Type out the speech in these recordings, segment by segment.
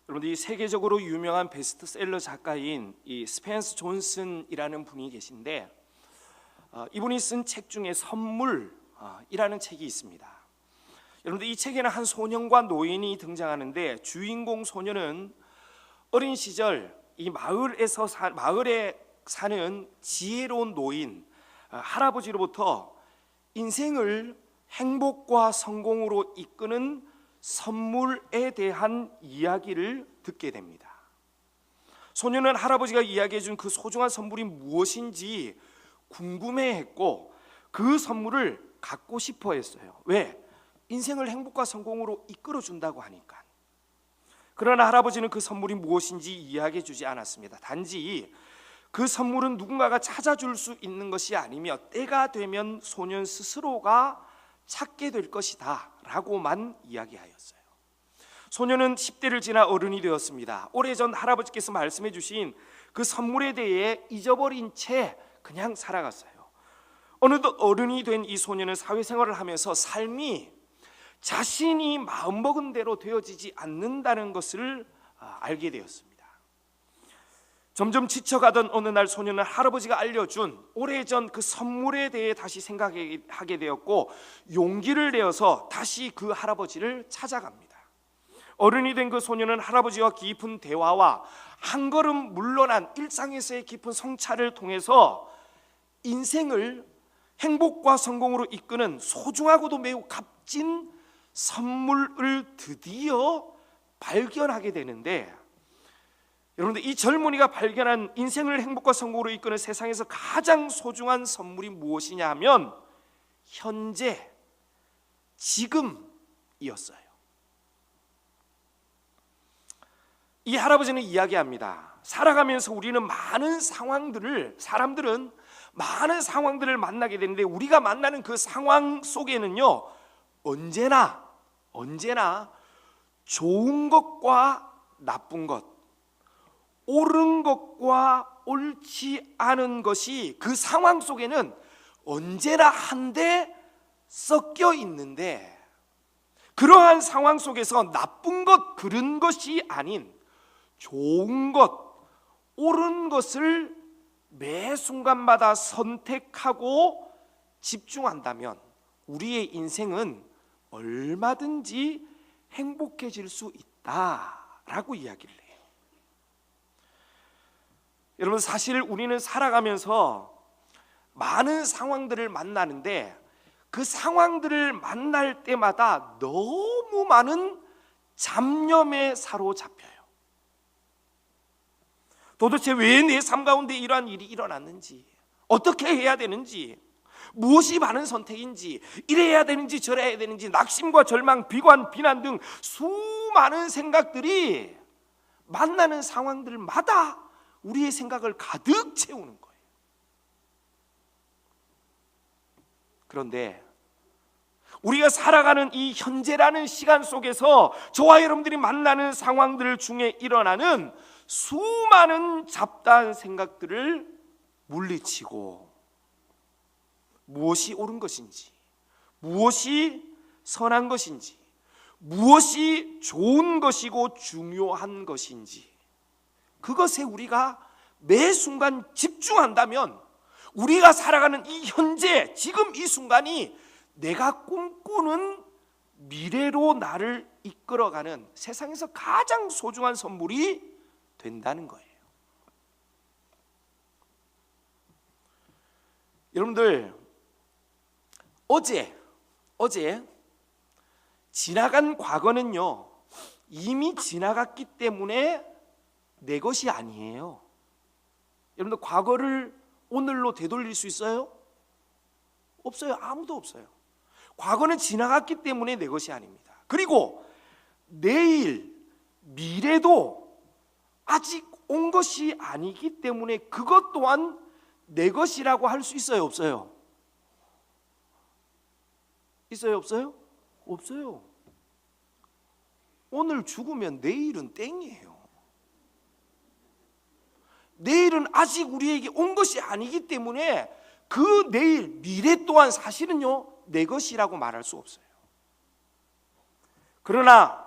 여러분, 이 세계적으로 유명한 베스트셀러 작가인 이 스펜서 존슨이라는 분이 계신데, 이분이 쓴 책 중에 선물이라는 책이 있습니다. 여러분들, 이 책에는 한 소년과 노인이 등장하는데, 주인공 소년은 어린 시절 이 마을에 사는 지혜로운 노인 할아버지로부터 인생을 행복과 성공으로 이끄는 선물에 대한 이야기를 듣게 됩니다. 소년은 할아버지가 이야기해 준 그 소중한 선물이 무엇인지 궁금해했고 그 선물을 갖고 싶어 했어요. 왜? 인생을 행복과 성공으로 이끌어 준다고 하니까. 그러나 할아버지는 그 선물이 무엇인지 이야기해 주지 않았습니다. 단지 그 선물은 누군가가 찾아줄 수 있는 것이 아니며 때가 되면 소년 스스로가 찾게 될 것이다 라고만 이야기하였어요. 소년은 10대를 지나 어른이 되었습니다. 오래전 할아버지께서 말씀해 주신 그 선물에 대해 잊어버린 채 그냥 살아갔어요. 어느덧 어른이 된 이 소년은 사회생활을 하면서 삶이 자신이 마음먹은 대로 되어지지 않는다는 것을 알게 되었습니다. 점점 지쳐가던 어느 날 소년은 할아버지가 알려준 오래전 그 선물에 대해 다시 생각하게 되었고 용기를 내어서 다시 그 할아버지를 찾아갑니다. 어른이 된 그 소년은 할아버지와 깊은 대화와 한 걸음 물러난 일상에서의 깊은 성찰을 통해서 인생을 행복과 성공으로 이끄는 소중하고도 매우 값진 선물을 드디어 발견하게 되는데, 여러분들, 이 젊은이가 발견한 인생을 행복과 성공으로 이끄는 세상에서 가장 소중한 선물이 무엇이냐 하면 현재, 지금이었어요. 이 할아버지는 이야기합니다. 살아가면서 우리는 사람들은 많은 상황들을 만나게 되는데, 우리가 만나는 그 상황 속에는요 언제나 좋은 것과 나쁜 것, 옳은 것과 옳지 않은 것이 그 상황 속에는 언제나 한데 섞여 있는데, 그러한 상황 속에서 나쁜 것, 그른 것이 아닌 좋은 것, 옳은 것을 매 순간마다 선택하고 집중한다면 우리의 인생은 얼마든지 행복해질 수 있다라고 이야기를 해요. 여러분, 사실 우리는 살아가면서 많은 상황들을 만나는데 그 상황들을 만날 때마다 너무 많은 잡념에 사로잡혀요. 도대체 왜 내 삶 가운데 이러한 일이 일어났는지, 어떻게 해야 되는지, 무엇이 바른 선택인지, 이래야 되는지 저래야 되는지, 낙심과 절망, 비관, 비난 등 수많은 생각들이 만나는 상황들마다 우리의 생각을 가득 채우는 거예요. 그런데 우리가 살아가는 이 현재라는 시간 속에서 저와 여러분들이 만나는 상황들 중에 일어나는 수많은 잡다한 생각들을 물리치고 무엇이 옳은 것인지, 무엇이 선한 것인지, 무엇이 좋은 것이고 중요한 것인지, 그것에 우리가 매 순간 집중한다면 우리가 살아가는 이 현재, 지금 이 순간이 내가 꿈꾸는 미래로 나를 이끌어가는 세상에서 가장 소중한 선물이 된다는 거예요. 여러분들, 어제 지나간 과거는요 이미 지나갔기 때문에 내 것이 아니에요. 여러분들, 과거를 오늘로 되돌릴 수 있어요? 없어요. 아무도 없어요. 과거는 지나갔기 때문에 내 것이 아닙니다. 그리고 내일, 미래도 아직 온 것이 아니기 때문에 그것 또한 내 것이라고 할 수 있어요? 없어요? 있어요? 없어요? 없어요. 오늘 죽으면 내일은 땡이에요. 내일은 아직 우리에게 온 것이 아니기 때문에 그 내일, 미래 또한 사실은요 내 것이라고 말할 수 없어요. 그러나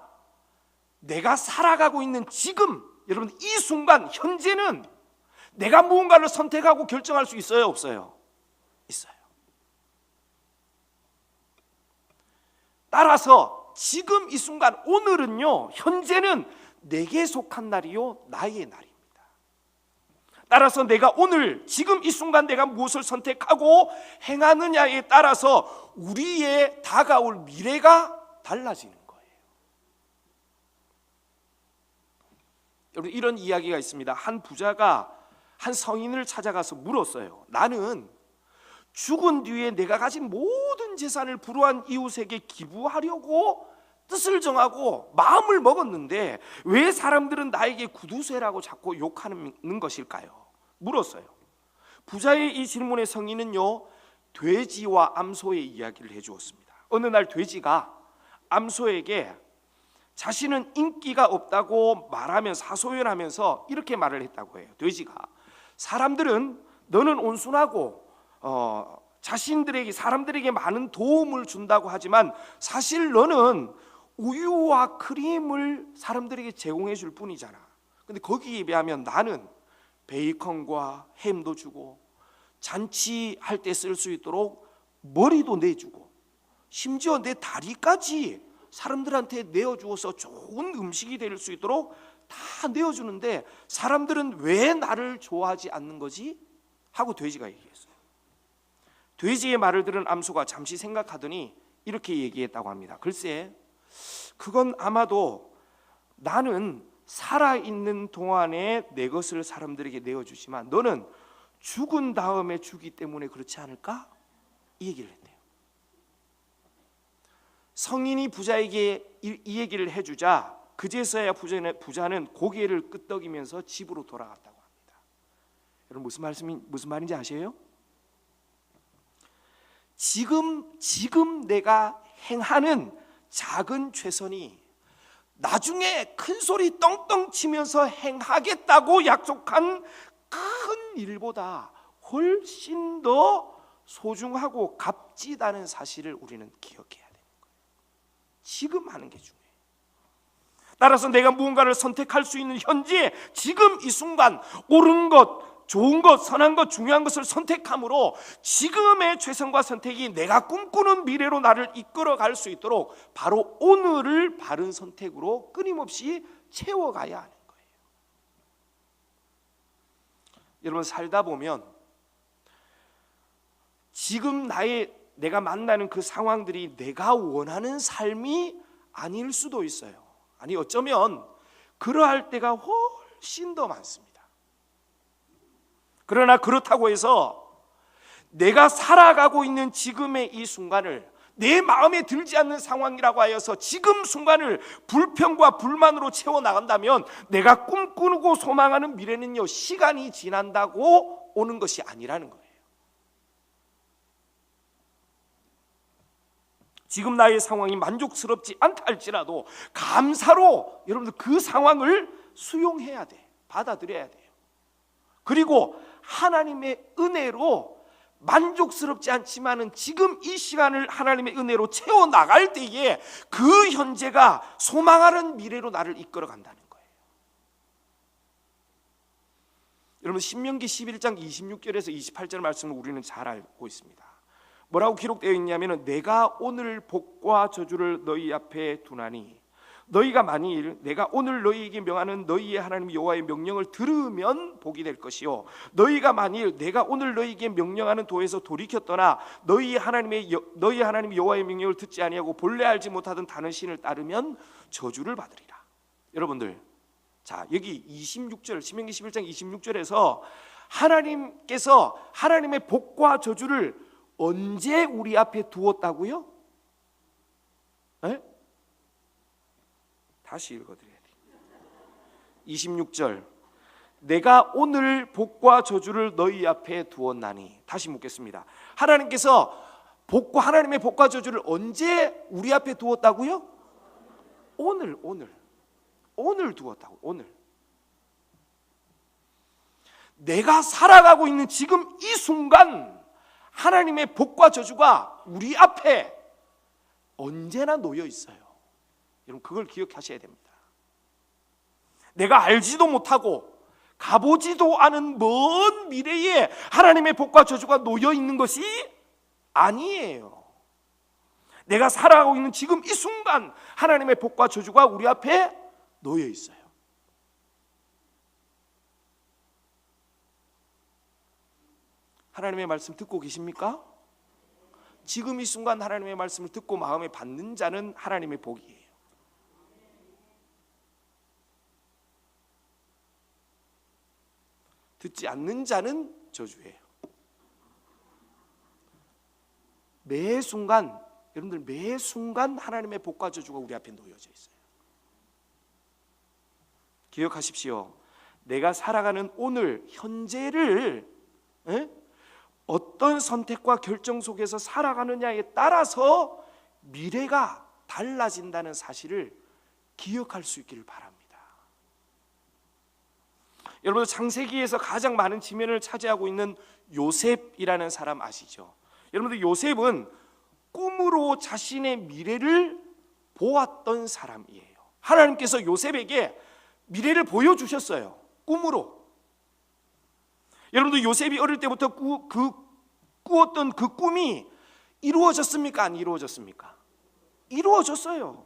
내가 살아가고 있는 지금, 여러분 이 순간 현재는 내가 무언가를 선택하고 결정할 수 있어요, 없어요? 있어요. 따라서 지금 이 순간, 오늘은요, 현재는 내게 속한 날이요 나의 날입니다. 따라서 내가 오늘 지금 이 순간 내가 무엇을 선택하고 행하느냐에 따라서 우리의 다가올 미래가 달라지는 거예요. 여러분, 이런 이야기가 있습니다. 한 부자가 한 성인을 찾아가서 물었어요. 나는 죽은 뒤에 내가 가진 모든 재산을 불우한 이웃에게 기부하려고 뜻을 정하고 마음을 먹었는데 왜 사람들은 나에게 구두쇠라고 자꾸 욕하는 것일까요? 물었어요. 부자의 이 질문에 성인은요, 돼지와 암소의 이야기를 해주었습니다. 어느 날 돼지가 암소에게 자신은 인기가 없다고 말하면서 하소연하면서 이렇게 말을 했다고 해요. 돼지가, 사람들은 너는 온순하고 사람들에게 많은 도움을 준다고 하지만 사실 너는 우유와 크림을 사람들에게 제공해 줄 뿐이잖아. 근데 거기에 비하면 나는 베이컨과 햄도 주고 잔치할 때 쓸 수 있도록 머리도 내주고 심지어 내 다리까지 사람들한테 내어주어서 좋은 음식이 될 수 있도록 다 내어주는데 사람들은 왜 나를 좋아하지 않는 거지? 하고 돼지가 얘기했어요. 돼지의 말을 들은 암소가 잠시 생각하더니 이렇게 얘기했다고 합니다. 글쎄, 그건 아마도 나는 살아있는 동안에 내 것을 사람들에게 내어주지만 너는 죽은 다음에 주기 때문에 그렇지 않을까? 이 얘기를 했대요. 성인이 부자에게 이 얘기를 해주자 그제서야 부자는 고개를 끄덕이면서 집으로 돌아갔다고 합니다. 여러분, 무슨 말인지 아세요? 지금 내가 행하는 작은 최선이 나중에 큰 소리 떵떵 치면서 행하겠다고 약속한 큰 일보다 훨씬 더 소중하고 값지다는 사실을 우리는 기억해야 되는 거예요. 지금 하는 게 중요해요. 따라서 내가 무언가를 선택할 수 있는 현재, 지금 이 순간 옳은 것, 좋은 것, 선한 것, 중요한 것을 선택함으로 지금의 최선과 선택이 내가 꿈꾸는 미래로 나를 이끌어갈 수 있도록 바로 오늘을 바른 선택으로 끊임없이 채워가야 하는 거예요. 여러분, 살다 보면 지금 내가 만나는 그 상황들이 내가 원하는 삶이 아닐 수도 있어요. 아니, 어쩌면 그러할 때가 훨씬 더 많습니다. 그러나 그렇다고 해서 내가 살아가고 있는 지금의 이 순간을 내 마음에 들지 않는 상황이라고 하여서 지금 순간을 불평과 불만으로 채워나간다면 내가 꿈꾸고 소망하는 미래는요, 시간이 지난다고 오는 것이 아니라는 거예요. 지금 나의 상황이 만족스럽지 않다 할지라도 감사로 여러분들 그 상황을 수용해야 돼. 받아들여야 돼요. 그리고 하나님의 은혜로 만족스럽지 않지만은 지금 이 시간을 하나님의 은혜로 채워나갈 때에 그 현재가 소망하는 미래로 나를 이끌어 간다는 거예요. 여러분, 신명기 11장 26절에서 28절 말씀을 우리는 잘 알고 있습니다. 뭐라고 기록되어 있냐면, 내가 오늘 복과 저주를 너희 앞에 두나니 너희가 만일 내가 오늘 너희에게 명하는 너희의 하나님 여호와의 명령을 들으면 복이 될 것이요, 너희가 만일 내가 오늘 너희에게 명령하는 도에서 돌이켜 떠나 너희 하나님 여호와의 명령을 듣지 아니하고 본래 알지 못하던 다른 신을 따르면 저주를 받으리라. 여러분들, 자, 여기 26절, 신명기 11장 26절에서 하나님께서 하나님의 복과 저주를 언제 우리 앞에 두었다고요? 에? 다시 읽어드려야 돼요. 26절, 내가 오늘 복과 저주를 너희 앞에 두었나니. 다시 묻겠습니다. 하나님께서 하나님의 복과 저주를 언제 우리 앞에 두었다고요? 오늘 두었다고. 오늘 내가 살아가고 있는 지금 이 순간 하나님의 복과 저주가 우리 앞에 언제나 놓여 있어요. 여러분, 그걸 기억하셔야 됩니다. 내가 알지도 못하고 가보지도 않은 먼 미래에 하나님의 복과 저주가 놓여 있는 것이 아니에요. 내가 살아가고 있는 지금 이 순간 하나님의 복과 저주가 우리 앞에 놓여 있어요. 하나님의 말씀 듣고 계십니까? 지금 이 순간 하나님의 말씀을 듣고 마음에 받는 자는 하나님의 복이에요. 듣지 않는 자는 저주예요. 매 순간, 여러분들 매 순간 하나님의 복과 저주가 우리 앞에 놓여져 있어요. 기억하십시오. 내가 살아가는 오늘 현재를 어떤 선택과 결정 속에서 살아가느냐에 따라서 미래가 달라진다는 사실을 기억할 수 있기를 바랍니다. 여러분, 창세기에서 가장 많은 지면을 차지하고 있는 요셉이라는 사람 아시죠? 여러분들, 요셉은 꿈으로 자신의 미래를 보았던 사람이에요. 하나님께서 요셉에게 미래를 보여주셨어요. 꿈으로. 여러분들, 요셉이 어릴 때부터 꾸었던 그 꿈이 이루어졌습니까? 안 이루어졌습니까? 이루어졌어요.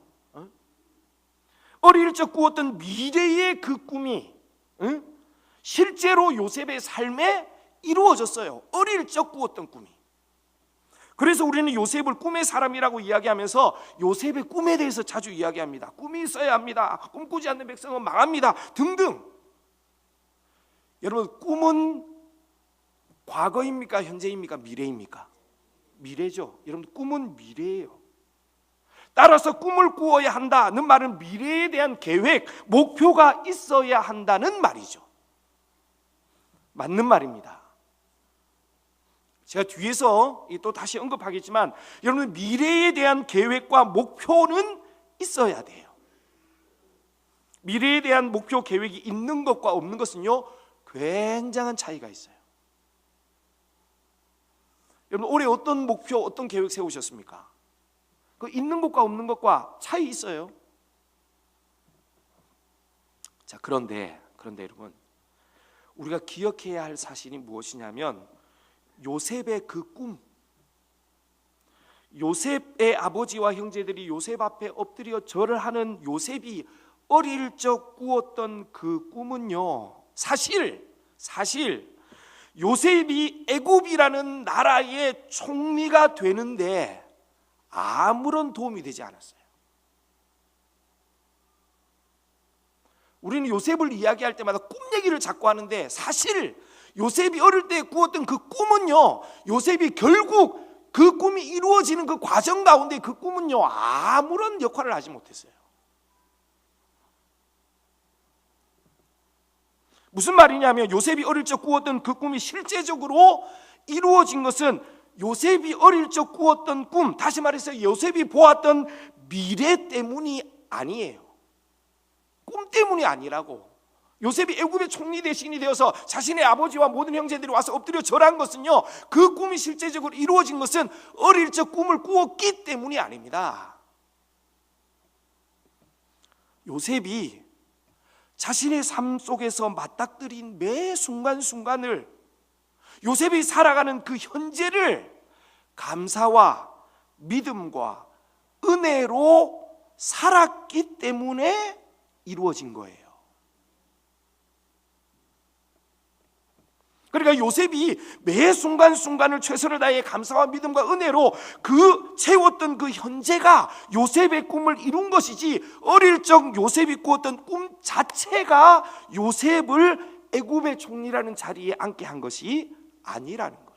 어릴 적 꾸었던 미래의 그 꿈이 실제로 요셉의 삶에 이루어졌어요. 어릴 적 꾸었던 꿈이. 그래서 우리는 요셉을 꿈의 사람이라고 이야기하면서 요셉의 꿈에 대해서 자주 이야기합니다. 꿈이 있어야 합니다. 꿈꾸지 않는 백성은 망합니다. 등등. 여러분, 꿈은 과거입니까? 현재입니까? 미래입니까? 미래죠. 여러분, 꿈은 미래예요. 따라서 꿈을 꾸어야 한다는 말은 미래에 대한 계획, 목표가 있어야 한다는 말이죠. 맞는 말입니다. 제가 뒤에서 또 다시 언급하겠지만, 여러분, 미래에 대한 계획과 목표는 있어야 돼요. 미래에 대한 목표, 계획이 있는 것과 없는 것은요, 굉장한 차이가 있어요. 여러분, 올해 어떤 목표, 어떤 계획 세우셨습니까? 그 있는 것과 없는 것과 차이 있어요. 자, 그런데 여러분, 우리가 기억해야 할 사실이 무엇이냐면, 요셉의 그 꿈, 요셉의 아버지와 형제들이 요셉 앞에 엎드려 절을 하는 요셉이 어릴 적 꾸었던 그 꿈은요, 사실 요셉이 애굽이라는 나라의 총리가 되는데 아무런 도움이 되지 않았어요. 우리는 요셉을 이야기할 때마다 꿈 얘기를 자꾸 하는데, 사실 요셉이 어릴 때 꾸었던 그 꿈은요, 요셉이 결국 그 꿈이 이루어지는 그 과정 가운데 그 꿈은요, 아무런 역할을 하지 못했어요. 무슨 말이냐면, 요셉이 어릴 적 꾸었던 그 꿈이 실제적으로 이루어진 것은 요셉이 어릴 적 꾸었던 꿈, 다시 말해서 요셉이 보았던 미래 때문이 아니에요. 꿈 때문이 아니라고. 요셉이 애굽의 총리 대신이 되어서 자신의 아버지와 모든 형제들이 와서 엎드려 절한 것은요, 그 꿈이 실제적으로 이루어진 것은 어릴 적 꿈을 꾸었기 때문이 아닙니다. 요셉이 자신의 삶 속에서 맞닥뜨린 매 순간순간을, 요셉이 살아가는 그 현재를 감사와 믿음과 은혜로 살았기 때문에 이루어진 거예요. 그러니까 요셉이 매 순간순간을 최선을 다해 감사와 믿음과 은혜로 채웠던 그 현재가 요셉의 꿈을 이룬 것이지, 어릴 적 요셉이 꾸었던 꿈 자체가 요셉을 애굽의 총리라는 자리에 앉게 한 것이 아니라는 거예요.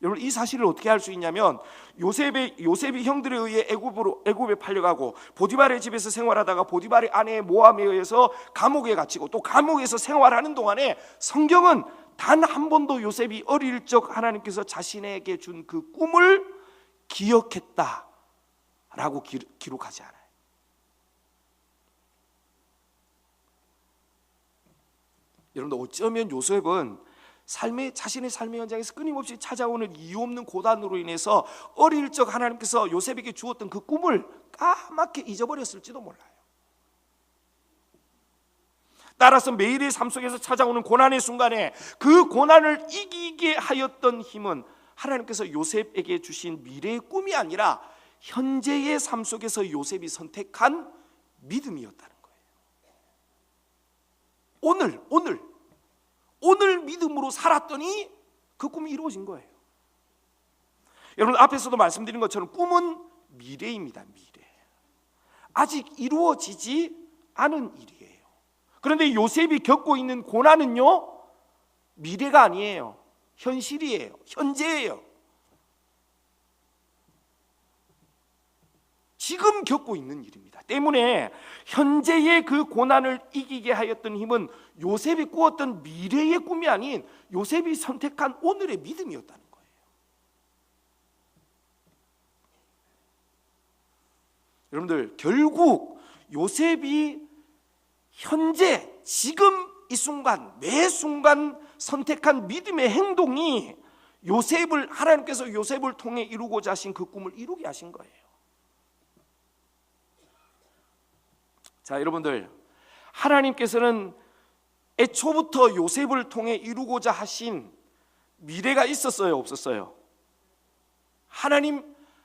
여러분, 이 사실을 어떻게 알 수 있냐면, 요셉이 형들에 의해 애굽에 팔려가고 보디발의 집에서 생활하다가 보디발의 아내 모함에 의해서 감옥에 갇히고 또 감옥에서 생활하는 동안에 성경은 단 한 번도 요셉이 어릴 적 하나님께서 자신에게 준 그 꿈을 기억했다라고 기록하지 않아요. 여러분들, 어쩌면 요셉은 자신의 삶의 현장에서 끊임없이 찾아오는 이유 없는 고단으로 인해서 어릴 적 하나님께서 요셉에게 주었던 그 꿈을 까맣게 잊어버렸을지도 몰라요. 따라서 매일의 삶 속에서 찾아오는 고난의 순간에 그 고난을 이기게 하였던 힘은 하나님께서 요셉에게 주신 미래의 꿈이 아니라 현재의 삶 속에서 요셉이 선택한 믿음이었다는 거예요. 오늘 믿음으로 살았더니 그 꿈이 이루어진 거예요. 여러분, 앞에서도 말씀드린 것처럼 꿈은 미래입니다. 미래. 아직 이루어지지 않은 일이에요. 그런데 요셉이 겪고 있는 고난은요, 미래가 아니에요. 현실이에요. 현재예요. 지금 겪고 있는 일입니다. 때문에 현재의 그 고난을 이기게 하였던 힘은 요셉이 꾸었던 미래의 꿈이 아닌 요셉이 선택한 오늘의 믿음이었다는 거예요. 여러분들, 결국 요셉이 현재 지금 이 순간 매 순간 선택한 믿음의 행동이 하나님께서 요셉을 통해 이루고자 하신 그 꿈을 이루게 하신 거예요. 자, 여러분들, 하나님께서는 애초부터 요셉을 통해 이루고자 하신 미래가 있었어요, 없었어요?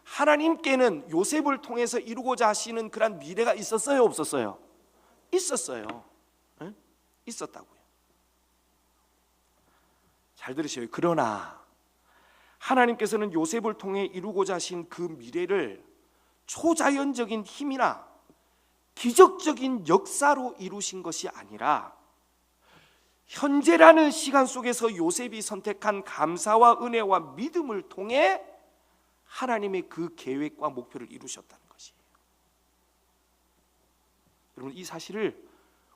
하나님께는 요셉을 통해서 이루고자 하시는 그런 미래가 있었어요, 없었어요? 있었어요. 네? 있었다고요. 잘 들으세요. 그러나 하나님께서는 요셉을 통해 이루고자 하신 그 미래를 초자연적인 힘이나 기적적인 역사로 이루신 것이 아니라 현재라는 시간 속에서 요셉이 선택한 감사와 은혜와 믿음을 통해 하나님의 그 계획과 목표를 이루셨다는 것이에요. 여러분, 이 사실을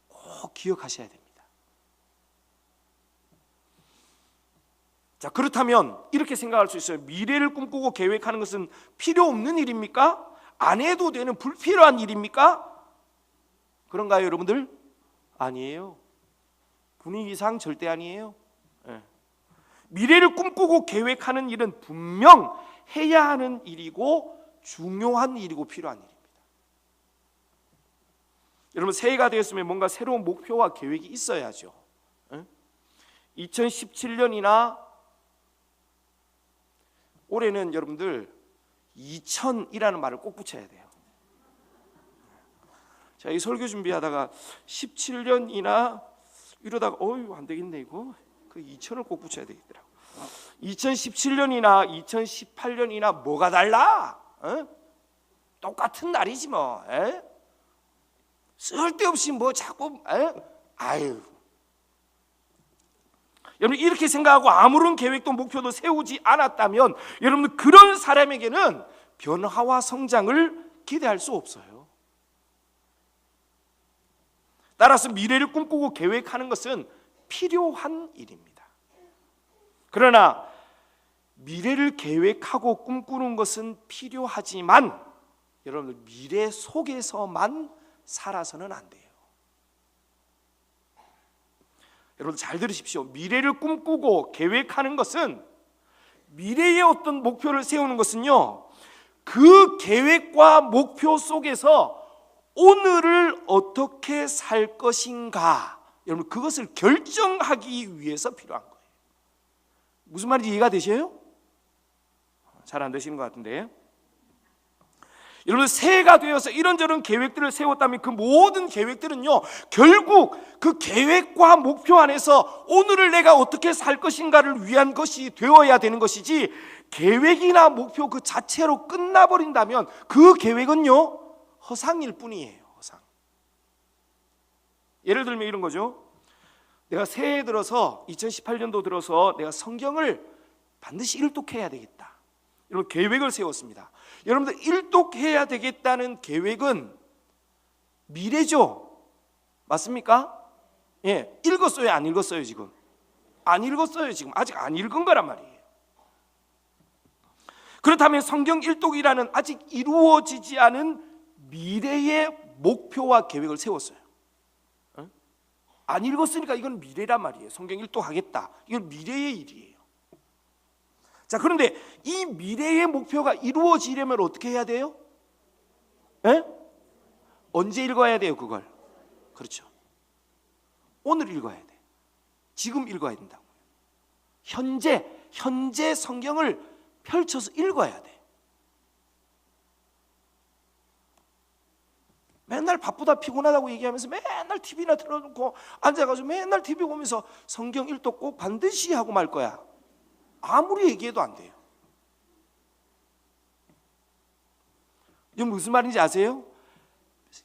꼭 기억하셔야 됩니다. 자, 그렇다면 이렇게 생각할 수 있어요. 미래를 꿈꾸고 계획하는 것은 필요 없는 일입니까? 안 해도 되는 불필요한 일입니까? 그런가요, 여러분들? 아니에요. 분위기상 절대 아니에요. 네. 미래를 꿈꾸고 계획하는 일은 분명 해야 하는 일이고 중요한 일이고 필요한 일입니다. 여러분, 새해가 되었으면 뭔가 새로운 목표와 계획이 있어야죠. 2017년이나 올해는 여러분들 2000이라는 말을 꼭 붙여야 돼요. 자, 이 설교 준비하다가 17년이나 이러다가 안 되겠네 이거. 그 2000을 꼭 붙여야 되겠더라고. 2017년이나 2018년이나 뭐가 달라? 똑같은 날이지 뭐. 쓸데없이 뭐 자꾸 아유. 여러분, 이렇게 생각하고 아무런 계획도 목표도 세우지 않았다면 여러분, 그런 사람에게는 변화와 성장을 기대할 수 없어요. 따라서 미래를 꿈꾸고 계획하는 것은 필요한 일입니다. 그러나 미래를 계획하고 꿈꾸는 것은 필요하지만 여러분들, 미래 속에서만 살아서는 안 돼요. 여러분, 잘 들으십시오. 미래를 꿈꾸고 계획하는 것은, 미래의 어떤 목표를 세우는 것은요, 그 계획과 목표 속에서 오늘을 어떻게 살 것인가, 여러분, 그것을 결정하기 위해서 필요한 거예요. 무슨 말인지 이해가 되세요? 잘 안 되시는 것 같은데. 여러분, 새해가 되어서 이런저런 계획들을 세웠다면 그 모든 계획들은요, 결국 그 계획과 목표 안에서 오늘을 내가 어떻게 살 것인가를 위한 것이 되어야 되는 것이지, 계획이나 목표 그 자체로 끝나버린다면 그 계획은요, 허상일 뿐이에요. 허상. 예를 들면 이런 거죠. 내가 새해 들어서 2018년도 들어서 내가 성경을 반드시 일독해야 되겠다, 이런 계획을 세웠습니다. 여러분들, 일독해야 되겠다는 계획은 미래죠. 맞습니까? 예, 읽었어요, 안 읽었어요? 지금 안 읽었어요. 지금 아직 안 읽은 거란 말이에요. 그렇다면 성경 일독이라는 아직 이루어지지 않은 미래의 목표와 계획을 세웠어요. 안 읽었으니까 이건 미래란 말이에요. 성경 일독하겠다, 이건 미래의 일이에요. 자, 그런데 이 미래의 목표가 이루어지려면 어떻게 해야 돼요? 언제 읽어야 돼요, 그걸? 그렇죠. 오늘 읽어야 돼. 지금 읽어야 된다고. 현재 성경을 펼쳐서 읽어야 돼. 맨날 바쁘다 피곤하다고 얘기하면서 맨날 TV나 틀어놓고 앉아가지고 맨날 TV 보면서 성경 일독 꼭 반드시 하고 말 거야. 아무리 얘기해도 안 돼요. 이게 무슨 말인지 아세요?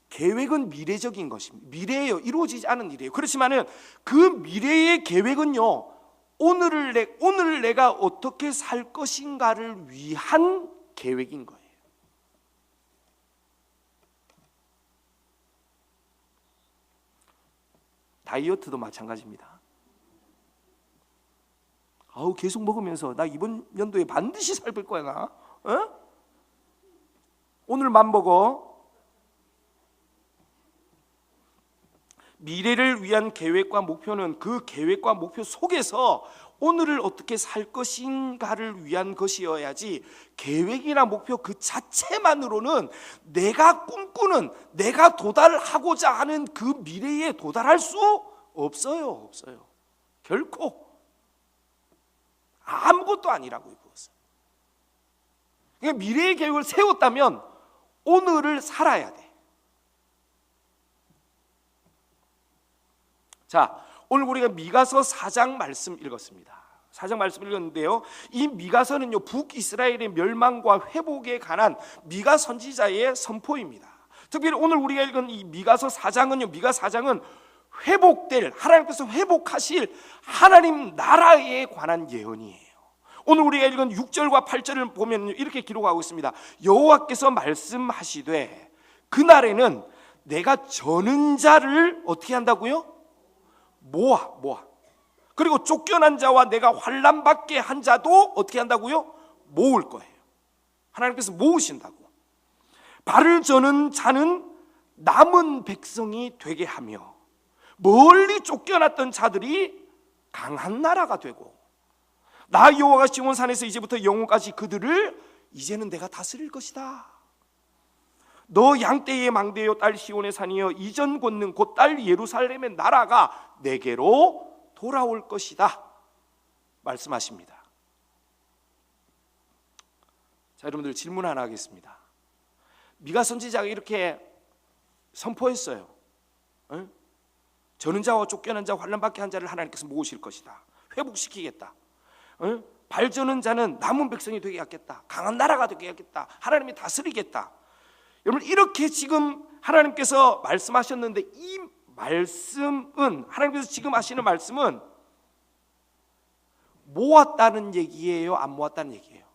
계획은 미래적인 것입니다. 미래예요. 이루어지지 않은 일이에요. 그렇지만은 그 미래의 계획은요, 오늘 내가 어떻게 살 것인가를 위한 계획인 거예요. 다이어트도 마찬가지입니다. 계속 먹으면서 나 이번 연도에 반드시 살 뺄 거야 나. 오늘만 먹어. 미래를 위한 계획과 목표는 그 계획과 목표 속에서 오늘을 어떻게 살 것인가를 위한 것이어야지, 계획이나 목표 그 자체만으로는 내가 꿈꾸는, 내가 도달하고자 하는 그 미래에 도달할 수 없어요. 결코 아무것도 아니라고 이것은. 그러니까 미래의 계획을 세웠다면 오늘을 살아야 돼. 자, 오늘 우리가 미가서 4장 말씀 읽었습니다. 4장 말씀 읽었는데요, 이 미가서는요, 북이스라엘의 멸망과 회복에 관한 미가 선지자의 선포입니다. 특별히 오늘 우리가 읽은 이 미가서 4장은요, 미가 4장은 회복될, 하나님께서 회복하실 하나님 나라에 관한 예언이에요. 오늘 우리가 읽은 6절과 8절을 보면 이렇게 기록하고 있습니다. 여호와께서 말씀하시되 그날에는 내가 저는 자를 어떻게 한다고요? 모아. 그리고 쫓겨난 자와 내가 환난 받게 한 자도 어떻게 한다고요? 모을 거예요. 하나님께서 모으신다고. 발을 저는 자는 남은 백성이 되게 하며 멀리 쫓겨났던 자들이 강한 나라가 되고, 나 여호와가 시온산에서 이제부터 영원까지 그들을 이제는 내가 다스릴 것이다. 너 양떼의 망대여 딸 시온의 산이여 이전 권능 곧 딸 예루살렘의 나라가 내게로 돌아올 것이다 말씀하십니다. 자, 여러분들 질문 하나 하겠습니다. 미가 선지자가 이렇게 선포했어요. 저는 자와 쫓겨난 자 환난 받게 한 자를 하나님께서 모으실 것이다. 회복시키겠다. 발저는 자는 남은 백성이 되게 하겠다. 강한 나라가 되게 하겠다. 하나님이 다스리겠다. 여러분, 이렇게 지금 하나님께서 말씀하셨는데, 이 말씀은, 하나님께서 지금 하시는 말씀은 모았다는 얘기예요, 안 모았다는 얘기예요?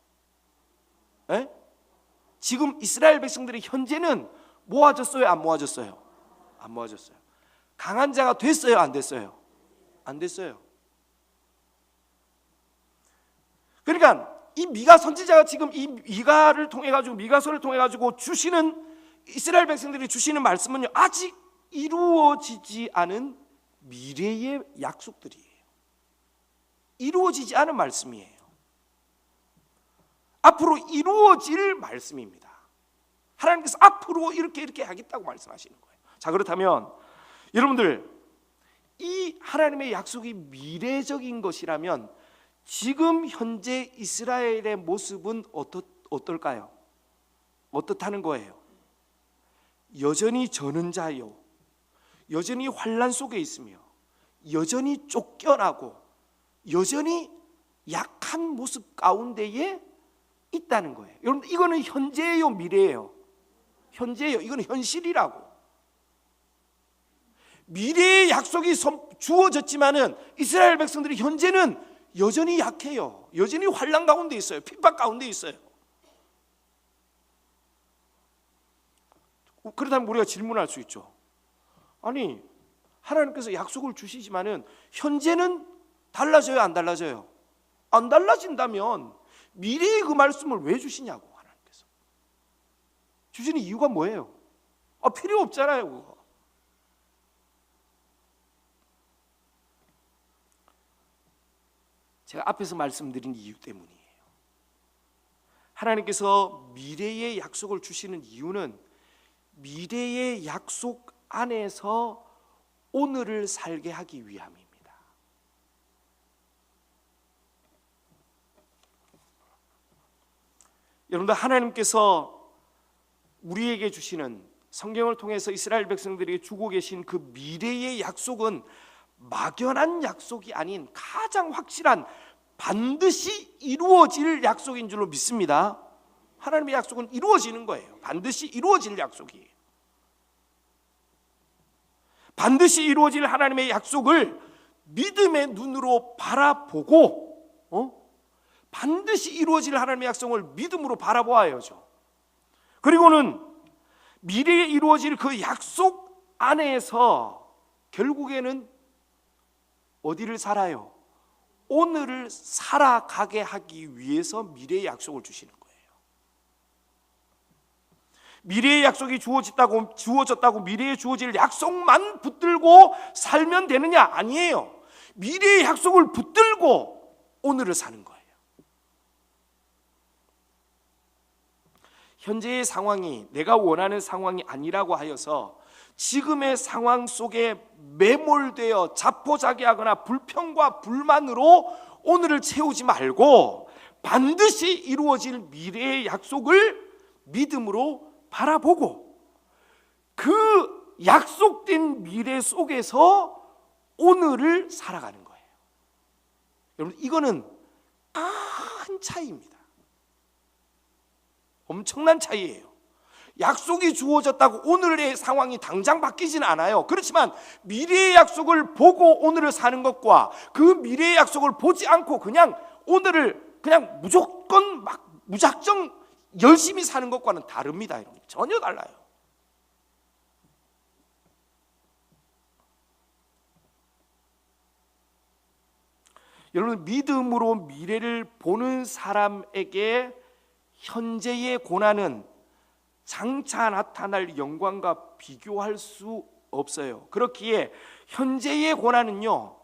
지금 이스라엘 백성들이 현재는 모아졌어요, 안 모아졌어요? 안 모아졌어요. 강한 자가 됐어요, 안 됐어요? 안 됐어요. 그러니까 이 미가 선지자가 지금 이 미가를 통해 가지고, 미가서를 통해 가지고 주시는, 이스라엘 백성들이 주시는 말씀은요, 아직 이루어지지 않은 미래의 약속들이에요. 이루어지지 않은 말씀이에요. 앞으로 이루어질 말씀입니다. 하나님께서 앞으로 이렇게 하겠다고 말씀하시는 거예요. 자, 그렇다면 여러분들, 이 하나님의 약속이 미래적인 것이라면 지금 현재 이스라엘의 모습은 어떨까요? 어떻다는 거예요? 여전히 저는 자요, 여전히 환난 속에 있으며, 여전히 쫓겨나고, 여전히 약한 모습 가운데에 있다는 거예요. 여러분, 이거는 현재예요, 미래예요? 현재예요. 이거는 현실이라고. 미래의 약속이 주어졌지만은 이스라엘 백성들이 현재는 여전히 약해요. 여전히 환난 가운데 있어요. 핍박 가운데 있어요. 그렇다면 우리가 질문할 수 있죠. 아니, 하나님께서 약속을 주시지만은 현재는 달라져요, 안 달라져요? 안 달라진다면 미래의 그 말씀을 왜 주시냐고. 하나님께서 주시는 이유가 뭐예요? 필요 없잖아요, 그거. 제가 앞에서 말씀드린 이유 때문이에요. 하나님께서 미래의 약속을 주시는 이유는 미래의 약속 안에서 오늘을 살게 하기 위함입니다. 여러분들, 하나님께서 우리에게 주시는, 성경을 통해서 이스라엘 백성들에게 주고 계신 그 미래의 약속은 막연한 약속이 아닌 가장 확실한, 반드시 이루어질 약속인 줄로 믿습니다. 하나님의 약속은 이루어지는 거예요. 반드시 이루어질 약속이에요. 반드시 이루어질 하나님의 약속을 믿음의 눈으로 바라보고, 반드시 이루어질 하나님의 약속을 믿음으로 바라보아야죠. 그리고는 미래에 이루어질 그 약속 안에서 결국에는 어디를 살아요? 오늘을 살아가게 하기 위해서 미래의 약속을 주시는 거예요. 미래의 약속이 주어졌다고 미래에 주어질 약속만 붙들고 살면 되느냐? 아니에요. 미래의 약속을 붙들고 오늘을 사는 거예요. 현재의 상황이 내가 원하는 상황이 아니라고 하여서 지금의 상황 속에 매몰되어 자포자기하거나 불평과 불만으로 오늘을 채우지 말고 반드시 이루어질 미래의 약속을 믿음으로 바라보고 그 약속된 미래 속에서 오늘을 살아가는 거예요. 여러분, 이거는 큰 차이입니다. 엄청난 차이예요. 약속이 주어졌다고 오늘의 상황이 당장 바뀌지는 않아요. 그렇지만 미래의 약속을 보고 오늘을 사는 것과 그 미래의 약속을 보지 않고 그냥 오늘을 그냥 무조건 막 무작정 열심히 사는 것과는 다릅니다. 여러분, 전혀 달라요. 여러분, 믿음으로 미래를 보는 사람에게 현재의 고난은 장차 나타날 영광과 비교할 수 없어요. 그렇기에 현재의 고난은요,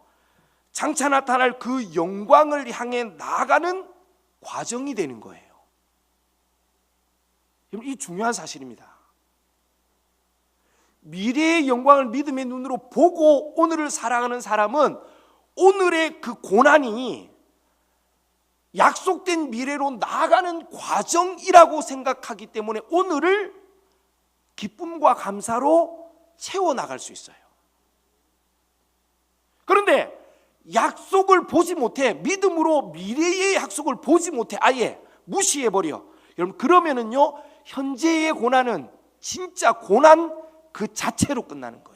장차 나타날 그 영광을 향해 나아가는 과정이 되는 거예요. 이 중요한 사실입니다. 미래의 영광을 믿음의 눈으로 보고 오늘을 살아가는 사람은 오늘의 그 고난이 약속된 미래로 나아가는 과정이라고 생각하기 때문에 오늘을 기쁨과 감사로 채워나갈 수 있어요. 그런데 약속을 보지 못해, 믿음으로 미래의 약속을 보지 못해 아예 무시해버려. 여러분, 그러면은요, 현재의 고난은 진짜 고난 그 자체로 끝나는 거예요.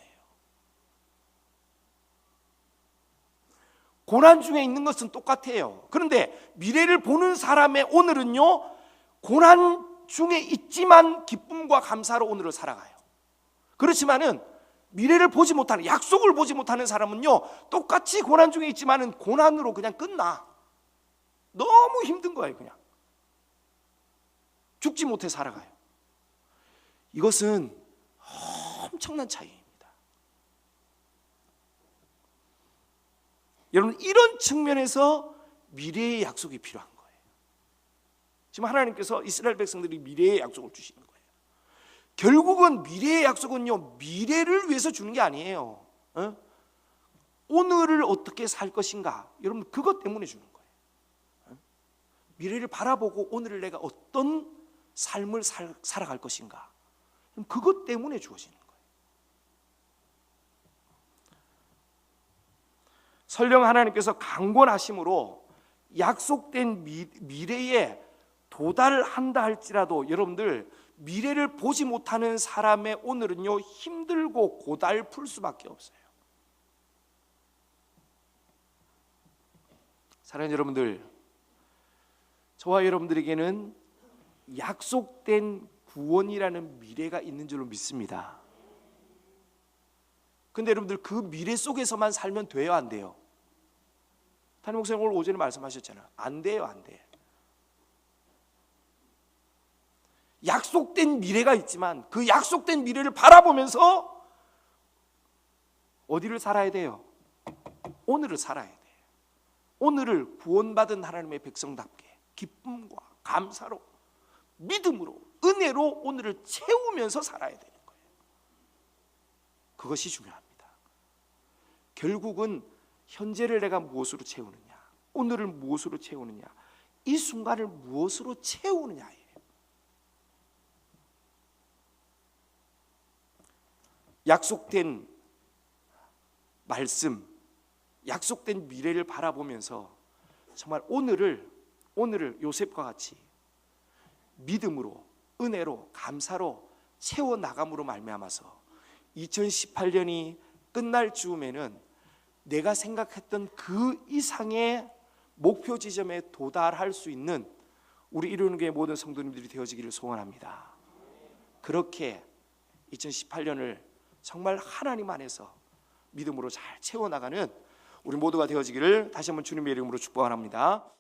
고난 중에 있는 것은 똑같아요. 그런데 미래를 보는 사람의 오늘은요, 고난 중에 있지만 기쁨과 감사로 오늘을 살아가요. 그렇지만은 미래를 보지 못하는, 약속을 보지 못하는 사람은요, 똑같이 고난 중에 있지만은 고난으로 그냥 끝나. 너무 힘든 거예요. 그냥 죽지 못해 살아가요. 이것은 엄청난 차이입니다. 여러분, 이런 측면에서 미래의 약속이 필요한 거예요. 지금 하나님께서 이스라엘 백성들이 미래의 약속을 주시는 거예요. 결국은 미래의 약속은요, 미래를 위해서 주는 게 아니에요. 오늘을 어떻게 살 것인가, 여러분, 그것 때문에 주는 거예요. 미래를 바라보고 오늘을 내가 어떤 삶을 살아갈 것인가, 그것 때문에 주어지는 거예요. 설령 하나님께서 강권하심으로 약속된 미래에 도달한다 할지라도 여러분들, 미래를 보지 못하는 사람의 오늘은요, 힘들고 고달플 수밖에 없어요. 사랑하는 여러분들, 저와 여러분들에게는 약속된 구원이라는 미래가 있는 줄로 믿습니다. 근데 여러분들, 그 미래 속에서만 살면 돼요, 안 돼요? 담임 목사님 오늘 오전에 말씀하셨잖아요. 안 돼요, 안 돼. 약속된 미래가 있지만 그 약속된 미래를 바라보면서 어디를 살아야 돼요? 오늘을 살아야 돼요. 오늘을 구원받은 하나님의 백성답게 기쁨과 감사로, 믿음으로, 은혜로 오늘을 채우면서 살아야 되는 거예요. 그것이 중요합니다. 결국은 현재를 내가 무엇으로 채우느냐, 오늘을 무엇으로 채우느냐, 이 순간을 무엇으로 채우느냐예요. 약속된 말씀, 약속된 미래를 바라보면서 정말 오늘을 요셉과 같이 믿음으로, 은혜로, 감사로 채워나감으로 말미암아서 2018년이 끝날 즈음에는 내가 생각했던 그 이상의 목표 지점에 도달할 수 있는 우리 이루는 교회 모든 성도님들이 되어지기를 소원합니다. 그렇게 2018년을 정말 하나님 안에서 믿음으로 잘 채워나가는 우리 모두가 되어지기를 다시 한번 주님의 이름으로 축복합니다.